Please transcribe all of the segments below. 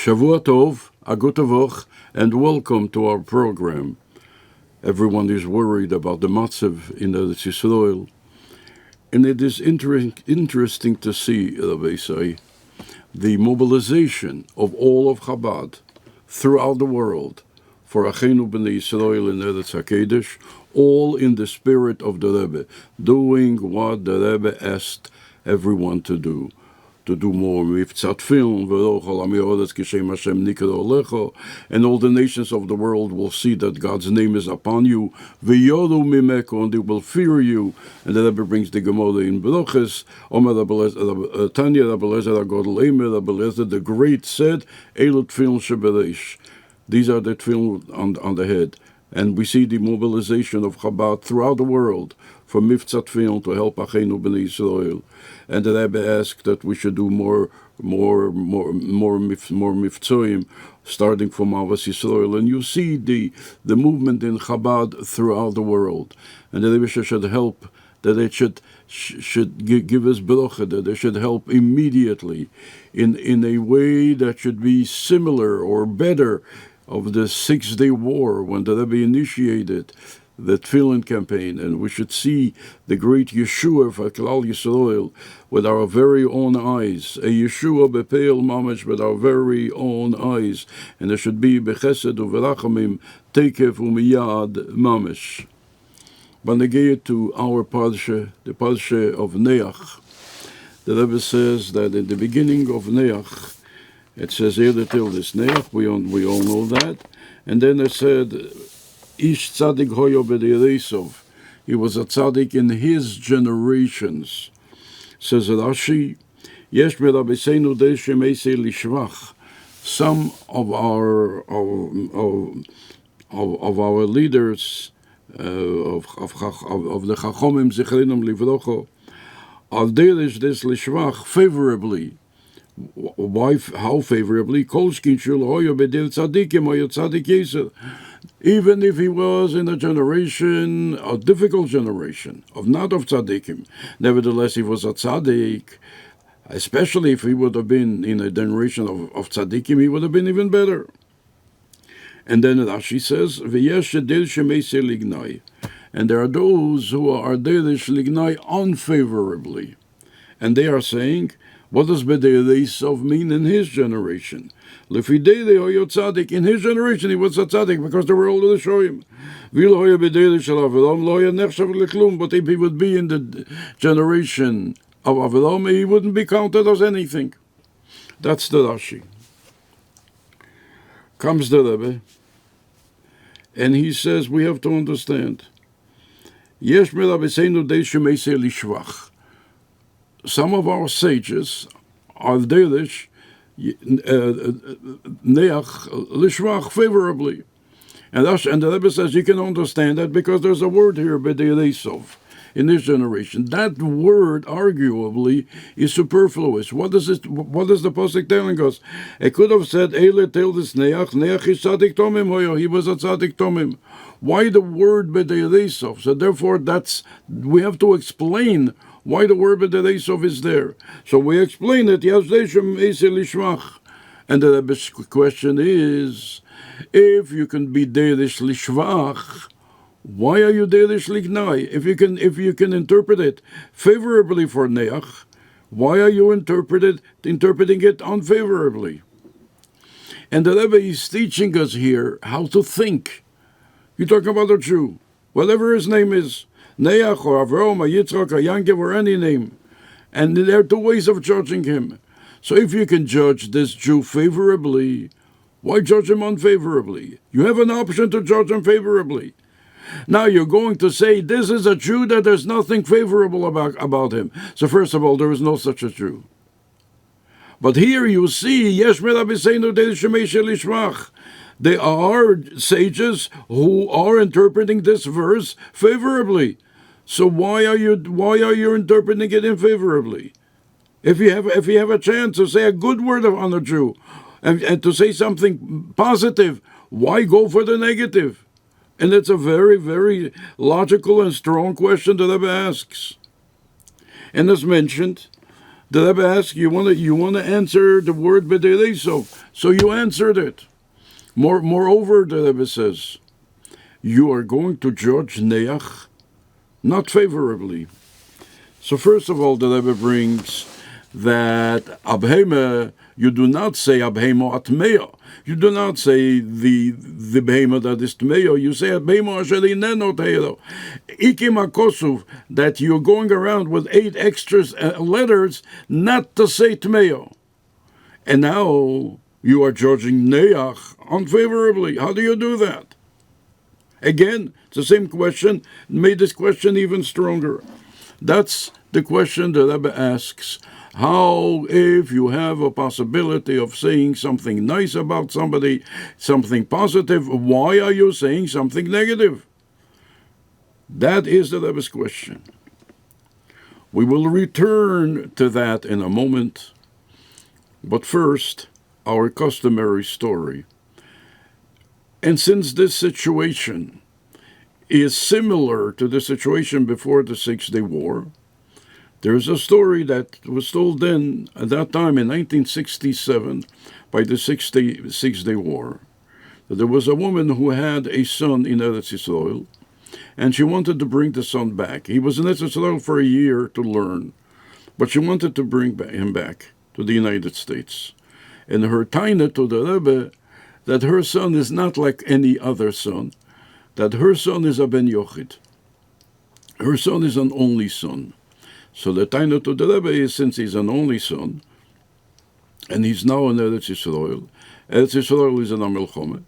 Shavua Tov, a gute Woche, and welcome to our program. Everyone is worried about the matzav in Eretz Yisrael, and it is interesting to see, Rabbi say, the mobilization of all of Chabad throughout the world for Achenu B'nai Yisrael in Eretz HaKodesh, all in the spirit of the Rebbe, doing what the Rebbe asked everyone to do more. And all the nations of the world will see that God's name is upon you, and they will fear you. And the Rebbe brings the Gemara in Broches, Tanya the great said, these are the tefillin on the head. And we see the mobilization of Chabad throughout the world for Miftzat Tefillin to help Achenu B'nai Yisrael. And the Rebbe asked that we should do more Miftzoim, starting from Avos Yisrael. And you see the movement in Chabad throughout the world. And the Rebbe should help, that it should give us bracha, that they should help immediately in a way that should be similar or better of the 6-day war when the Rebbe initiated the Tefillin campaign, and we should see the great Yeshua for Klal Yisrael with our very own eyes, a Yeshua bepeil mamash with our very own eyes, and there should be bechesed uverachamim tekef umiyad mamash. When they get to our parsha, the parsha of Neach, the Rebbe says that in the beginning of Neach, it says Erde till this Neach, we all know that, and then it said, Ish tzaddik hoyo b'dereisov. He was a tzaddik in his generations. Says Rashi, Yesh merabeseinu deshem eisei lishvach. Some of our leaders of the Chachomim zichrinam livrocho are derish des lishvach favorably. Why? How favorably? Kolshkin shul hoyo b'der tzaddikim hoyo tzaddik yeser. Even if he was in a difficult generation, not of tzaddikim, nevertheless he was a tzaddik, especially if he would have been in a generation of tzaddikim, he would have been even better. And then Rashi says, and there are those who are derish lignai unfavorably. And they are saying, what does b'dereisov mean in his generation? In his generation he was a tzaddik because they were all the shoyim. But if he would be in the generation of Avraham, he wouldn't be counted as anything. That's the Rashi. Comes the Rebbe, and he says we have to understand. Some of our sages are derish neach lishvach favorably, and the Rebbe says you can understand that because there's a word here b'dereisov in this generation. That word arguably is superfluous. What is the pasuk telling us? It could have said Eile tel this neach is tzaddik tomim hoyo. He was a tzaddik tomim. Why the word b'dereisov? So therefore, we have to explain why the word b'dereisov is there. So we explain it, Yazdeshem Eisel Lishvach. And the Rebbe's question is, if you can be derish lishvach, why are you derish lignai? If you can interpret it favorably for Neach, why are you interpreting it unfavorably? And the Rebbe is teaching us here how to think. You talk about a Jew, whatever his name is, Neach or Avraham or Yitzchak or Yankev or any name. And there are two ways of judging him. So if you can judge this Jew favorably, why judge him unfavorably? You have an option to judge him favorably. Now you're going to say, this is a Jew that there's nothing favorable about him. So first of all, there is no such a Jew. But here you see, Yesh Merabiseinu Dei Shemei Shelishvach. They are sages who are interpreting this verse favorably. So why are you interpreting it unfavorably? If you have a chance to say a good word on a Jew and to say something positive, why go for the negative? And it's a very, very logical and strong question that Rebbe asks. And as mentioned, The Rebbe asked, you want to answer the word b'dereisov, so you answered it. Moreover, the Rebbe says, you are going to judge Neach not favorably. So first of all, the Rebbe brings that Abhema, you do not say Abhema atmeo. You do not say the Behema that is tmeo. You say Abhema asher ineno teiro. Ikim akosuv, that you're going around with 8 extra letters not to say tmeo. And now you are judging Neach unfavorably. How do you do that? Again, it's the same question, made this question even stronger. That's the question the Rebbe asks. How, if you have a possibility of saying something nice about somebody, something positive, why are you saying something negative? That is the Rebbe's question. We will return to that in a moment. But first, our customary story. And since this situation is similar to the situation before the 6-Day War, there's a story that was told then, at that time in 1967, by the Six-Day War, that there was a woman who had a son in Eretz Yisrael, and she wanted to bring the son back. He was in Eretz Yisrael for a year to learn, but she wanted to bring him back to the United States. And her taina to the Rebbe, that her son is not like any other son, that her son is a ben yochid. Her son is an only son. So the taina to the Rebbe is, since he's an only son, and he's now in Eretz Yisrael is an Amilchome,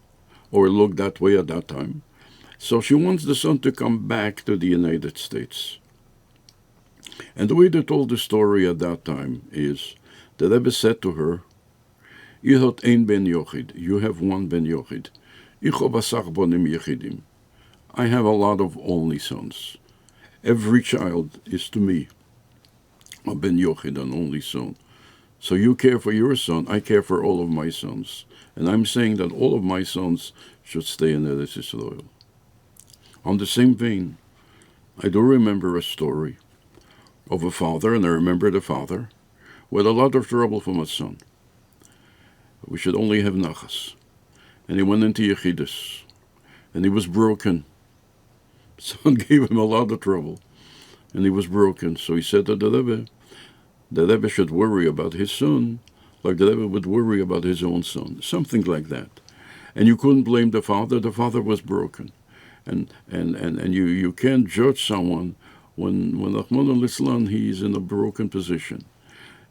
or it looked that way at that time. So she wants the son to come back to the United States. And the way they told the story at that time is, the Rebbe said to her, "You have ein ben yochid. You have one ben yochid. Ich hab asach bonim yechidim. I have a lot of only sons. Every child is to me a ben yochid, an only son. So you care for your son, I care for all of my sons. And I'm saying that all of my sons should stay in Eretz Yisrael." On the same vein, I do remember a story of a father, and I remember the father, with a lot of trouble from his son. We should only have nachas. And he went into Yechidus, and he was broken. Son gave him a lot of trouble, and he was broken. So he said to the Rebbe should worry about his son like the Rebbe would worry about his own son, something like that. And you couldn't blame the father was broken. And you can't judge someone when Rahman al-Islam, he's in a broken position.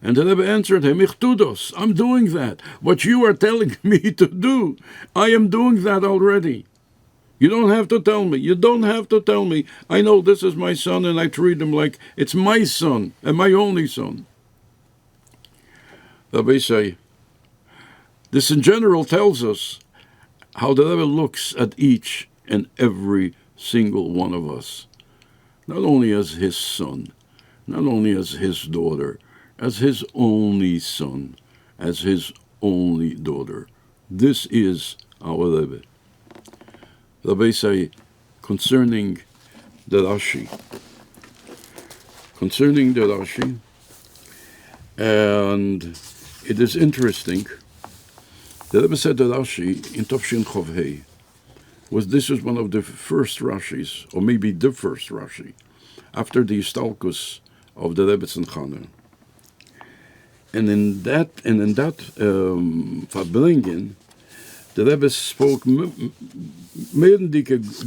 And the Rebbe answered him, "Ich tu das. I'm doing that. What you are telling me to do, I am doing that already. You don't have to tell me. You don't have to tell me. I know this is my son, and I treat him like it's my son and my only son." Rabbi say, this in general tells us how the Rebbe looks at each and every single one of us, not only as his son, not only as his daughter, as his only son, as his only daughter. This is our Rebbe. Rabbi say, concerning the Rashi, and it is interesting, the Rebbe said the Rashi in Tofshin Chovhei, this was one of the first Rashis, or maybe the first Rashi, after the Istalkus of the Rebbe Tzanchana. And in that Verbringen, the Rebbe spoke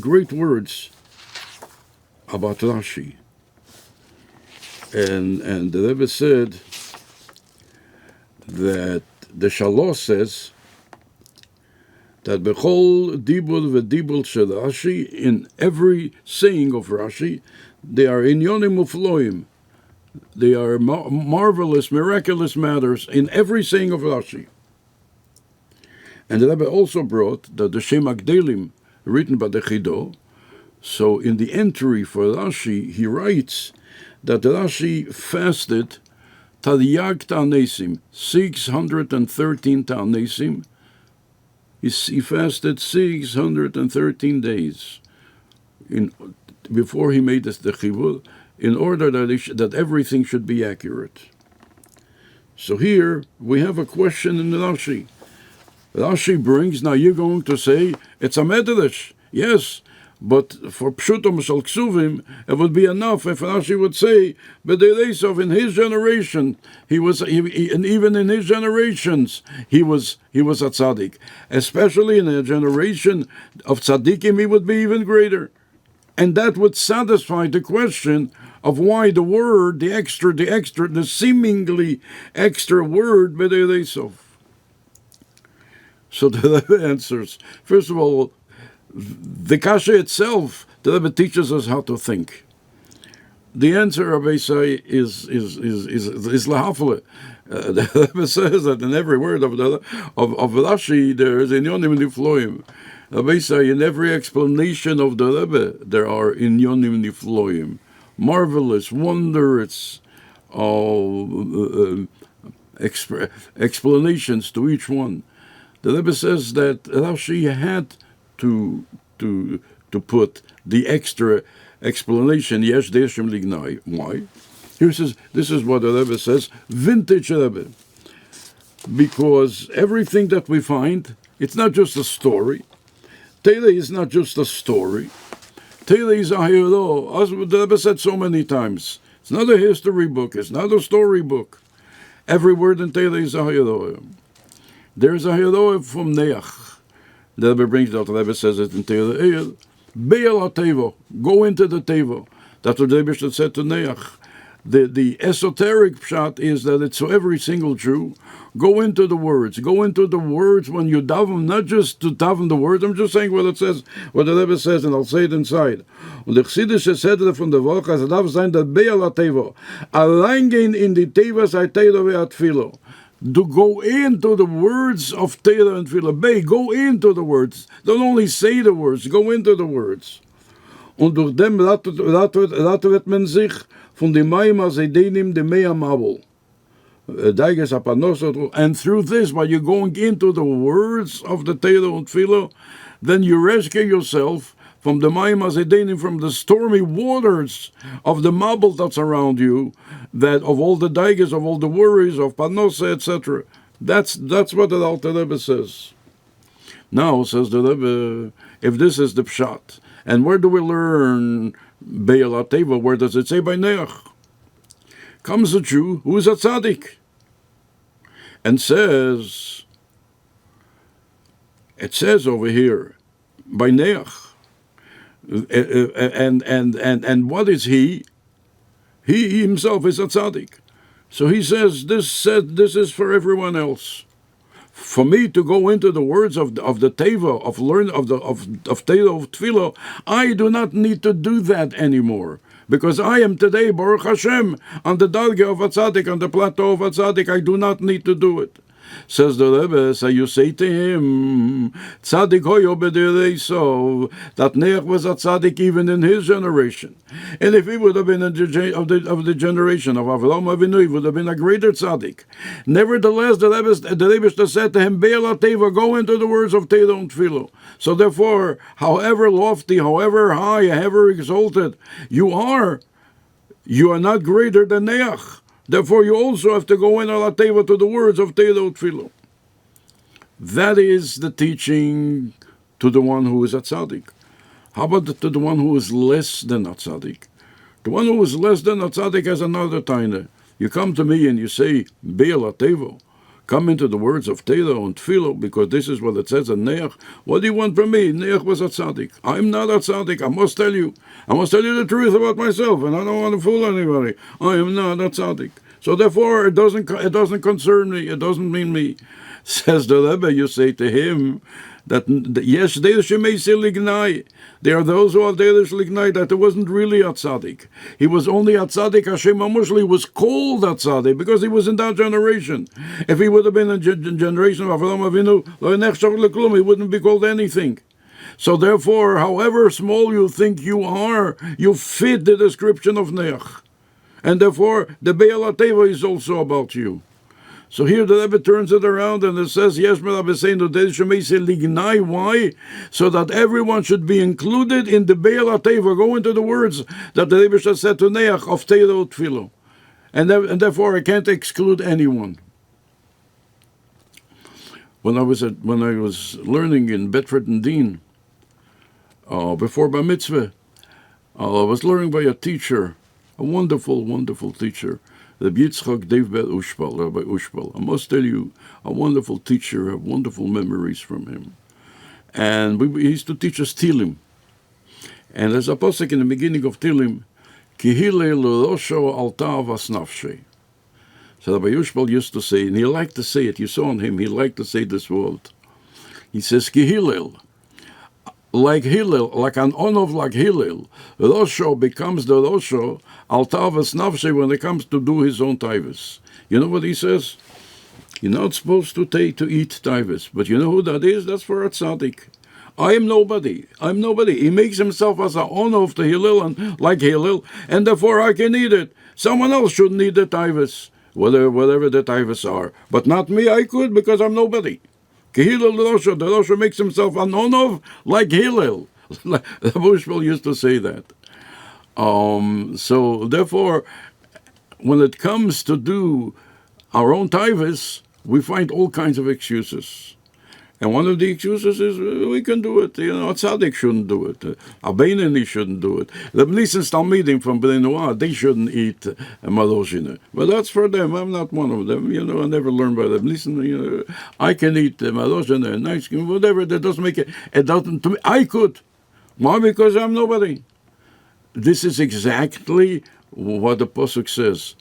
great words about Rashi. And the Rebbe said that the Shalosh says that Bechol Dibul v'Dibul shel Rashi, in every saying of Rashi, they are inyonim ufloim. They are marvelous, miraculous matters in every saying of Rashi. And the Rebbe also brought that the Shem Agdelim, written by the Chido, so in the entry for Rashi, he writes that Rashi fasted Taryag Ta'anesim, 613 Ta'anesim. He fasted 613 days before he made the Chivur, in order that everything should be accurate. So here we have a question in the Rashi. Rashi brings, now you're going to say, it's a medrash. Yes, but for Pshutom Shal Ksuvim, it would be enough if Rashi would say, B'dereisov, in his generation, and even in his generations, he was a tzaddik. Especially in a generation of tzaddikim, he would be even greater. And that would satisfy the question of why the word, the seemingly extra word, B'dereisov. So the Rebbe answers, first of all, the kasha itself, the Rebbe teaches us how to think. The answer, Rabbi say, is lahafle. The Rebbe says that in every word of Rashi there is inyonim nifloim. Rabbi say in every explanation of the Rebbe there are inyonim nifloim, marvelous, wondrous explanations to each one. The Rebbe says that Rashi had to put the extra explanation, Yesh Deshem Lignai. Why? Here says, this is what the Rebbe says, vintage Rebbe. Because everything that we find, it's not just a story. Teile is not just a story. Teile is a hero, as the Rebbe said so many times. It's not a history book, it's not a story book. Every word in Teile is a hero. There's a hero from Neach. The Rebbe brings that. The Rebbe says it in Teile Eir. Be'el HaTevo. Go into the Tevo. That's what the Rebbe said to Neach. The esoteric pshat is that it's so every single Jew. Go into the words. Go into the words when you daven, not just to daven the words. I'm just saying what it says, what the Rebbe says, and I'll say it inside. Und der chassidische Sedre von der Woche, es darf sein, that Be'el HaTevo. Allein gehen in die Tevo, sei Teilo ve'at Filo. To go into the words of Torah and Tefillah. Go into the words. Don't only say the words, go into the words. Und durch dem wird man sich von dem Mayim Azedenim dem Mea Mabel. And through this, while you're going into the words of the Torah and Tefillah, then you rescue yourself from the Mayim Azedenim, from the stormy waters of the Mabel that's around you, that of all the daigas, of all the worries, of Panosa, etc. That's what the Alter Rebbe says. Now, says the Rebbe, if this is the pshat, and where do we learn Be'el HaTeva? Where does it say by Neach? Comes a Jew who is a tzaddik, and says, it says over here, by Neach, and what is he? He himself is a tzaddik. So he says, this is for everyone else. For me to go into the words of the Teva, of Torah of Tefillah, I do not need to do that anymore. Because I am today, Baruch Hashem, on the Dargah of a tzaddik, on the plateau of a tzaddik, I do not need to do it. Says the Rebbe, so you say to him, Tzaddik hoyo b'dereisov, that Neach was a tzaddik even in his generation. And if he would have been of the generation of Avraham Avinu, he would have been a greater tzaddik. Nevertheless, the Rebbe said to him, Be'el HaTeva, go into the words of Torah and Tefillah. So therefore, however lofty, however high, however exalted you are not greater than Neach. Therefore, you also have to go in al-Teva to the words of Torah Tefillah. That is the teaching to the one who is a tzaddik. How about to the one who is less than a tzaddik? The one who is less than a tzaddik has another taina. You come to me and you say, Be'el HaTeva. Come into the words of Torah and Tefillah, because this is what it says in Neach. What do you want from me? Neach was a tzaddik. I'm not a tzaddik. I must tell you the truth about myself, and I don't want to fool anybody. I am not a tzaddik. So therefore, it doesn't concern me. It doesn't mean me. Says the Rebbe, you say to him that yes, there are those who are lignai, that it wasn't really a tzaddik. He was only a tzaddik. Hashem Amushli was called a tzaddik because he was in that generation. If he would have been in the generation of Avraham Avinu, he wouldn't be called anything. So therefore, however small you think you are, you fit the description of Neach. And therefore, the Be'el HaTeva is also about you. So here the Rebbe turns it around and it says, Yes, why? So that everyone should be included in the Be'el HaTeva. Go into the words that the Rebbe said to Neach of Torah Tefillah. And therefore I can't exclude anyone. when I was learning in Bedford and Dean, before Bar Mitzvah, I was learning by a teacher, a wonderful, wonderful teacher, Rabbi Yitzchak Rabbi Ushbal. I must tell you, a wonderful teacher. I have wonderful memories from him. And he used to teach us Tilim. And there's a pasuk in the beginning of Tilim, Ki Hillel l'rosho alta avas nafshei. So Rabbi Ushbal used to say, and he liked to say it, you saw on him, he liked to say this word. He says, Ki Hillel, like Hillel, like an onov like Hillel, Rosho becomes the Rosho, al tavas nafshe, when it comes to do his own taivas. You know what he says? You're not supposed to eat taivas, but you know who that is? That's for a tzaddik. I am nobody. I'm nobody. He makes himself as an onov to Hillel, and like Hillel, and therefore I can eat it. Someone else shouldn't eat the taivas, whatever the taivas are. But not me, I could, because I'm nobody. Hillel the Rosh makes himself an onov like Hillel. Rabbi Shmuel used to say that. So therefore, when it comes to do our own taivas, we find all kinds of excuses. And one of the excuses is we can do it. You know, a tzaddik shouldn't do it. A Beinani shouldn't do it. The Bnissen's Talmidim from Bnei Noah, they shouldn't eat maroshina. But that's for them. I'm not one of them. You know, I never learned by the Bnissen. You know, I can eat maroshina and ice cream, whatever. That doesn't make it. It doesn't. To me, I could. Why? Because I'm nobody. This is exactly what the pasuk says.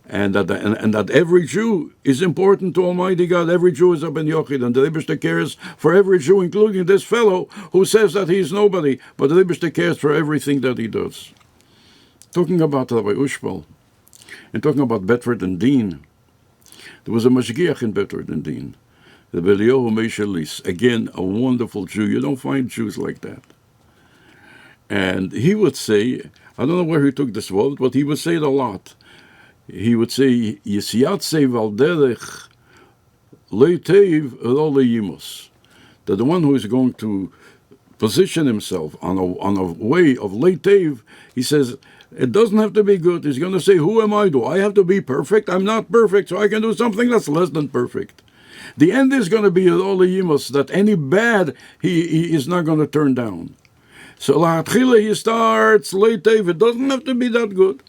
And that every Jew is important to Almighty God. Every Jew is a ben Yochid, and the Rebbe cares for every Jew, including this fellow who says that he is nobody. But the Rebbe cares for everything that he does. Talking about Rabbi Ushbal, and talking about Bedford and Dean, there was a mashgiach in Bedford and Dean, the Beliohu Meishelis. Again, a wonderful Jew. You don't find Jews like that. And he would say, I don't know where he took this word, but he would say it a lot. He would say, Yisiyatse valderech leiteiv yimos. That the one who is going to position himself on a way of leiteiv, he says, it doesn't have to be good. He's going to say, who am I? Do I have to be perfect? I'm not perfect, so I can do something that's less than perfect. The end is going to be yimos, that any bad he is not going to turn down. So la'atchila he starts leiteiv. It doesn't have to be that good.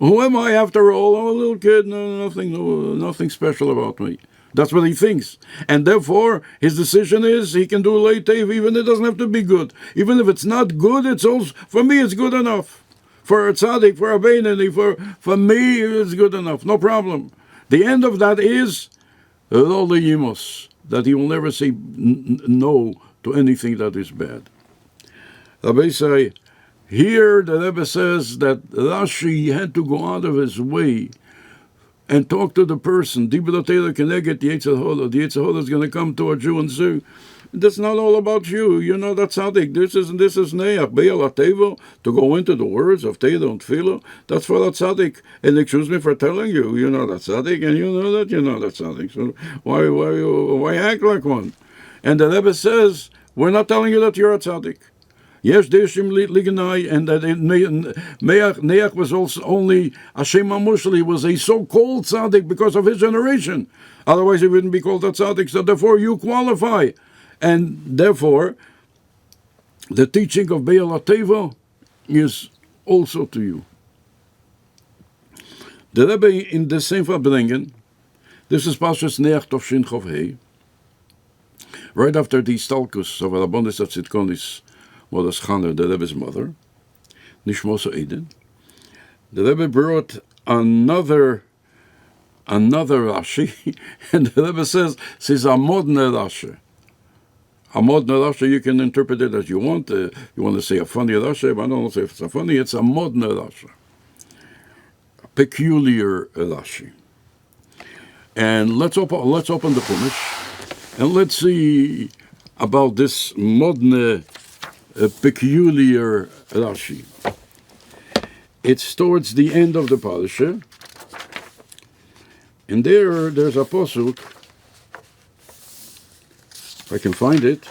Who am I after all? I'm a little kid, nothing special about me. That's what he thinks. And therefore, his decision is he can do leiteiv, even it doesn't have to be good. Even if it's not good, it's also, for me, it's good enough. For a tzaddik, for a beinani, for me, it's good enough. No problem. The end of that is yimos, that he will never say no to anything that is bad. Rabbi say, here the Rebbe says that Rashi had to go out of his way and talk to the person. The Yetzer Hara is going to come to a Jew and say, that's not all about you. You're not a tzaddik. This is neach. Be'al HaTeva, to go into the words of Teda and Tefillah, that's for a tzaddik. And excuse me for telling you, you're not a tzaddik, and you know that you're not a tzaddik. So why act like one? And the Rebbe says, we're not telling you that you're a tzaddik. Yes, Deshim Liganai, and that Neach was also only Hashem Amushli, was a so-called tzaddik because of his generation. Otherwise, he wouldn't be called a tzaddik. So therefore, you qualify, and therefore, the teaching of Be'al HaTeva is also to you. The Rebbe in the same Verbringen, this is Pashas Neach Tov Shin Chov Hei, right after the Stalkus of Rabbonis Atzitkonis, Modas Chana, the Rebbe's mother, Nishmosa Eden. The Rebbe brought another Rashi, and the Rebbe says a modern Rashi. A modern Rashi, you can interpret it as you want. You want to say a funny Rashi, but I don't say if it's a funny, it's a modern Rashi. A peculiar Rashi. And let's open the Chumash, and let's see about this modern a peculiar Rashi. It's towards the end of the parasha, and there's a pasuk, if I can find it.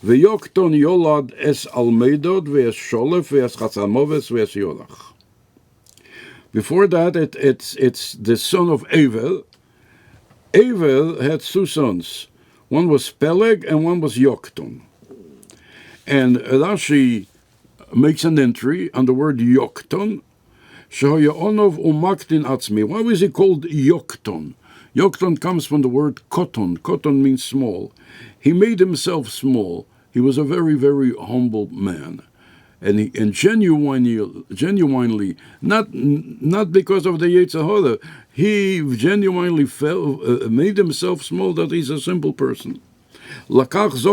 V'yokton yolad es almeidot v'es sholef v'es chatzamoves v'es yolach. Before that, it's the son of Evel, Evel had two sons. One was Peleg and one was Yokton. And Rashi makes an entry on the word Yokton. Shehoyonov umaktin atzmi. Why was he called Yokton? Yokton comes from the word koton. Koton means small. He made himself small. He was a very, very humble man. And genuinely, not because of the Yetzer Hara, he genuinely made himself small, that he's a simple person. This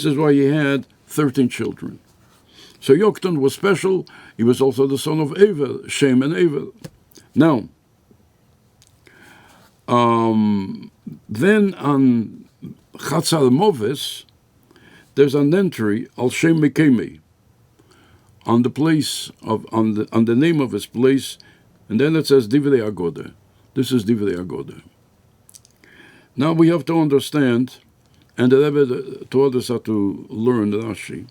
is why he had 13 children. So Yoktan was special. He was also the son of Evel, Shem and Evel. Now, then on Chatzal Moves, there's an entry al Shem Mekemi on the place of on the name of his place, and then it says Divrei Agoda. This is Divrei Agoda. Now we have to understand, and the Rebbe taught us how to learn Rashi.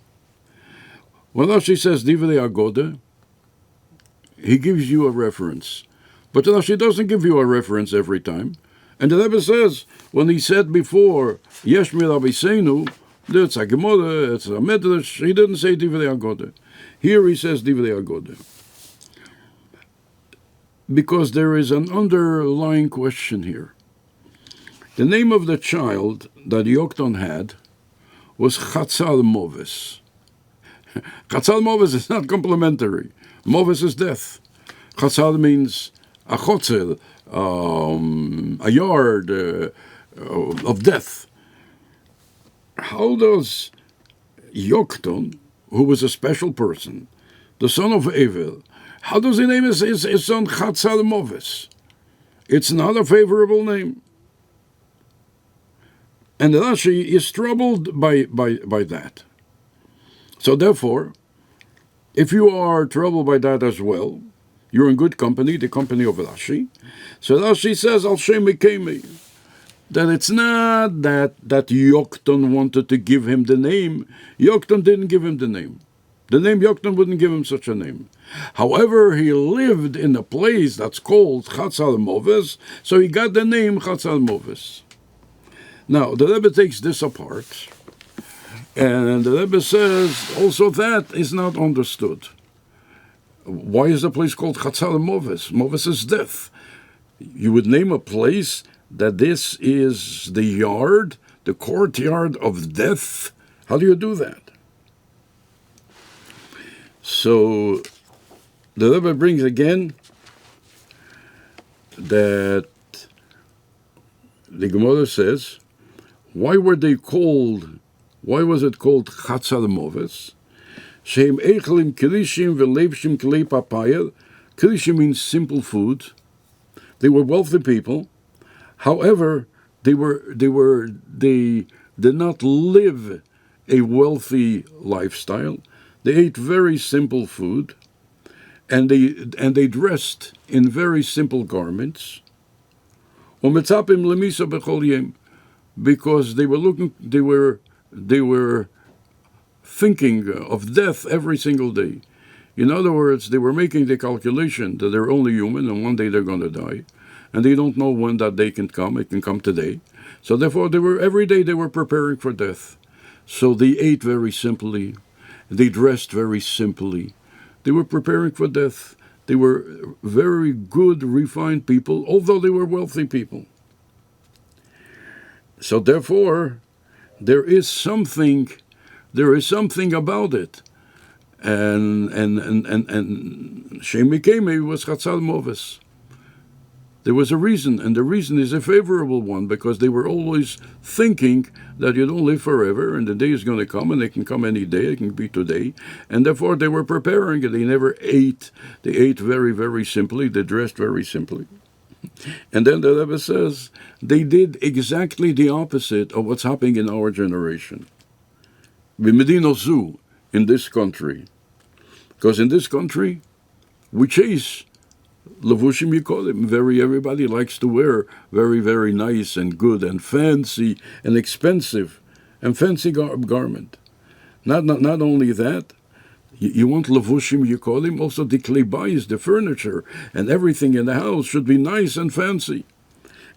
When Rashi says Divrei Agoda, he gives you a reference. But Rashi doesn't give you a reference every time. And the Rebbe says, when he said before, Yesh mi Rabbeinu, it's a Gemara, it's a Medrash, he didn't say Divrei Agoda. Here he says Divrei Agoda. Because there is an underlying question here. The name of the child that Yoktan had was Chatzal Moves. Chatzal Moves is not complimentary. Moves is death. Chatzal means a chotzer, a yard of death. How does Yoktan, who was a special person, the son of Evel, how does he name his son Chatzal Moves? It's not a favorable name. And Rashi is troubled by that. So therefore, if you are troubled by that as well, you're in good company, the company of Rashi. So Rashi says, Al Shem Mekemi, that it's not that Yoktan wanted to give him the name. Yoktan didn't give him the name. The name Yoktan wouldn't give him such a name. However, he lived in a place that's called Chatzal Moves, so he got the name Chatzal Moves. Now, the Rebbe takes this apart, and the Rebbe says also that is not understood. Why is the place called Chatzal Moves? Moves is death. You would name a place that this is the yard, the courtyard of death. How do you do that? So the Rebbe brings again that the Gemara says, why was it called Chatzal Moves? Shehem Eichelim Kirishim Velevshim Klei Papayel. Kirishim means simple food. They were wealthy people. However, they did not live a wealthy lifestyle. They ate very simple food, and they dressed in very simple garments. Umetzapim lemisa bechol yom, because they were thinking of death every single day. In other words, they were making the calculation that they're only human and one day they're going to die, and they don't know when that day can come. It can come today. So therefore, every day they were preparing for death. So they ate very simply. They dressed very simply. They were preparing for death. They were very good, refined people, although they were wealthy people. So therefore, there is something about it. And Shem Mekemi was Chatzal Moves. There was a reason, and the reason is a favorable one, because they were always thinking that you don't live forever, and the day is going to come, and it can come any day, it can be today, and therefore they were preparing, and they never ate. They ate very, very simply, they dressed very simply. And then the Rebbe says, they did exactly the opposite of what's happening in our generation. B'medino zu, in this country. Because in this country, we chase levushim yikolim. Everybody likes to wear very, very nice and good and fancy and expensive and fancy garment. Not only that, You want levushim, you call him. Also the klebais, the furniture, and everything in the house should be nice and fancy.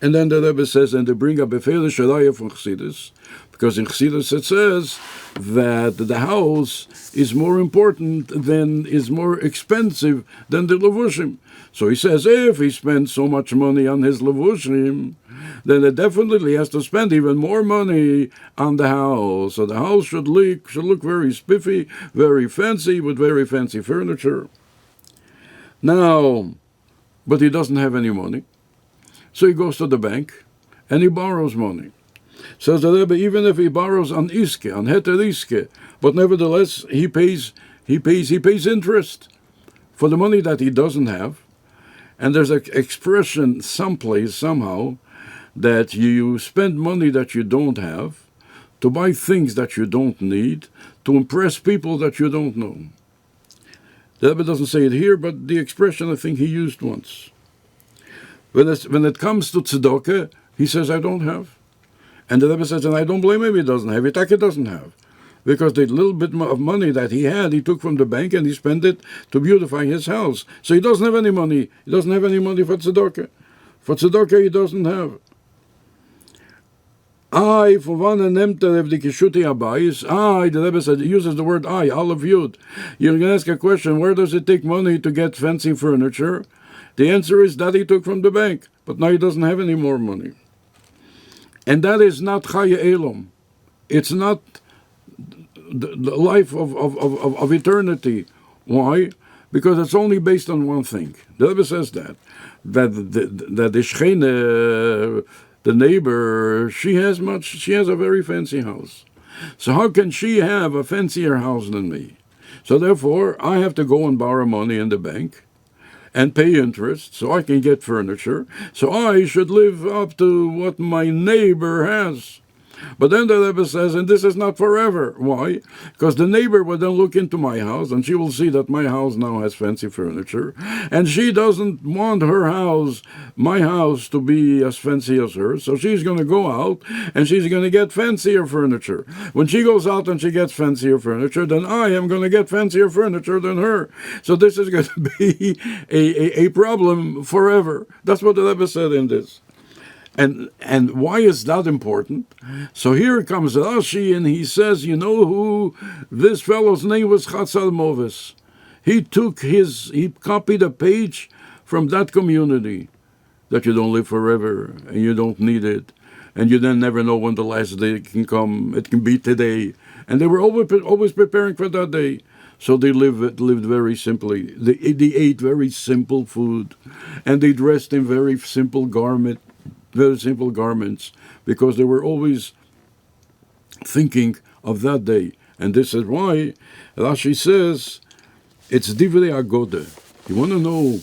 And then the Rebbe says, and they bring up Befehle Shalaya from Chassidus, because in Chassidus it says that the house is more important is more expensive than the levushim. So he says, if he spends so much money on his levushim, then it definitely has to spend even more money on the house. So the house should look very spiffy, very fancy, with very fancy furniture. Now, but he doesn't have any money. So he goes to the bank and he borrows money. Says the Rebbe, even if he borrows on iske, on heter iske, but nevertheless he pays interest for the money that he doesn't have. And there's an expression someplace, somehow, that you spend money that you don't have to buy things that you don't need, to impress people that you don't know. The Rebbe doesn't say it here, but the expression I think he used once. When it comes to tzedakah, he says, I don't have. And the Rebbe says, and I don't blame him, he doesn't have. Yitaka doesn't have. Because the little bit of money that he had, he took from the bank and he spent it to beautify his house. So he doesn't have any money. He doesn't have any money for tzedakah. For tzedakah, he doesn't have. I, for one, nemt the kishuti abayis. The Rebbe said, he uses the word I, Aleph Yud. You're going to ask a question, where does it take money to get fancy furniture? The answer is that he took from the bank, but now he doesn't have any more money. And that is not Chaya Elam. It's not the life of eternity. Why? Because it's only based on one thing. The Rebbe says that the Shechene, the neighbor, she has a very fancy house. So how can she have a fancier house than me? So therefore, I have to go and borrow money in the bank and pay interest so I can get furniture. So I should live up to what my neighbor has. But then the Rebbe says, and this is not forever. Why? Because the neighbor will then look into my house, and she will see that my house now has fancy furniture, and she doesn't want my house, to be as fancy as hers, so she's going to go out, and she's going to get fancier furniture. When she goes out and she gets fancier furniture, then I am going to get fancier furniture than her. So this is going to be a problem forever. That's what the Rebbe said in this. And why is that important? So here comes Rashi, and he says, you know who this fellow's name was? Chatzal Movis. He copied a page from that community, that you don't live forever, and you don't need it, and you then never know when the last day can come. It can be today. And they were always preparing for that day. So they lived very simply. They ate very simple food, and they dressed in very simple garments, because they were always thinking of that day. And this is why Rashi says it's Divrei Agoda. You want to know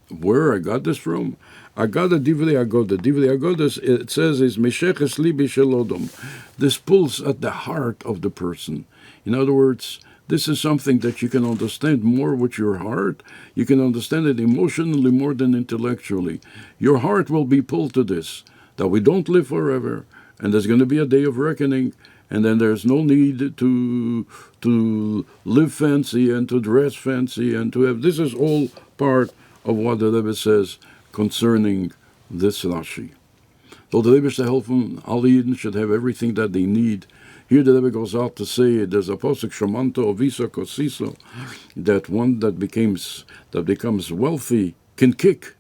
where I got this from? I got a Divrei Agoda. Divrei Agoda, it says, is Mesheches Libi Shel Odom. This pulls at the heart of the person. In other words, this is something that you can understand more with your heart. You can understand it emotionally more than intellectually. Your heart will be pulled to this, that we don't live forever, and there's going to be a day of reckoning, and then there's no need to live fancy and to dress fancy and to have... This is all part of what the Rebbe says concerning this Rashi. So the Rebbe should help them. All the Yidden should have everything that they need. Here the Rebbe goes out to say there's a posuk Shamanto Ovisa Kosiso, that one that becomes wealthy can kick.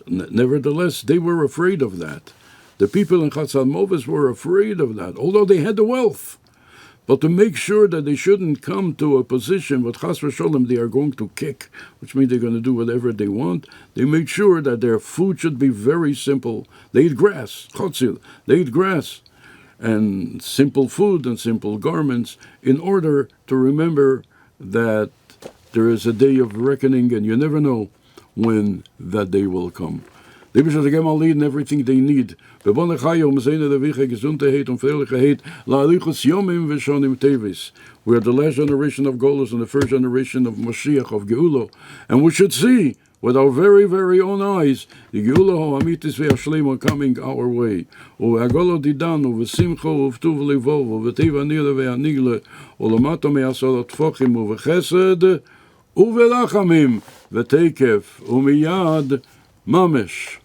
Nevertheless, they were afraid of that. The people in Chatzal Movis were afraid of that, although they had the wealth. But to make sure that they shouldn't come to a position with Chas v'Sholem they are going to kick, which means they're going to do whatever they want, they made sure that their food should be very simple. They eat grass, chotzil, they eat grass, and simple food and simple garments, in order to remember that there is a day of reckoning, and you never know when that day will come. They should give all and everything they need. Where the last generation of Golus and the first generation of Mashiach, of Geulah, and we should see with our very, very own eyes, the Geula HaAmitis VeHashlema coming our way. U'Hagolo Didanu, V'Simcho, U'Vtuv Livovo, V'Tiva Nila VeHanigle, U'Lamato Me'asodot Fochim, U'V'Chesed, U'V'Lachamim, V'Tekef, U'Miyad, Mamesh.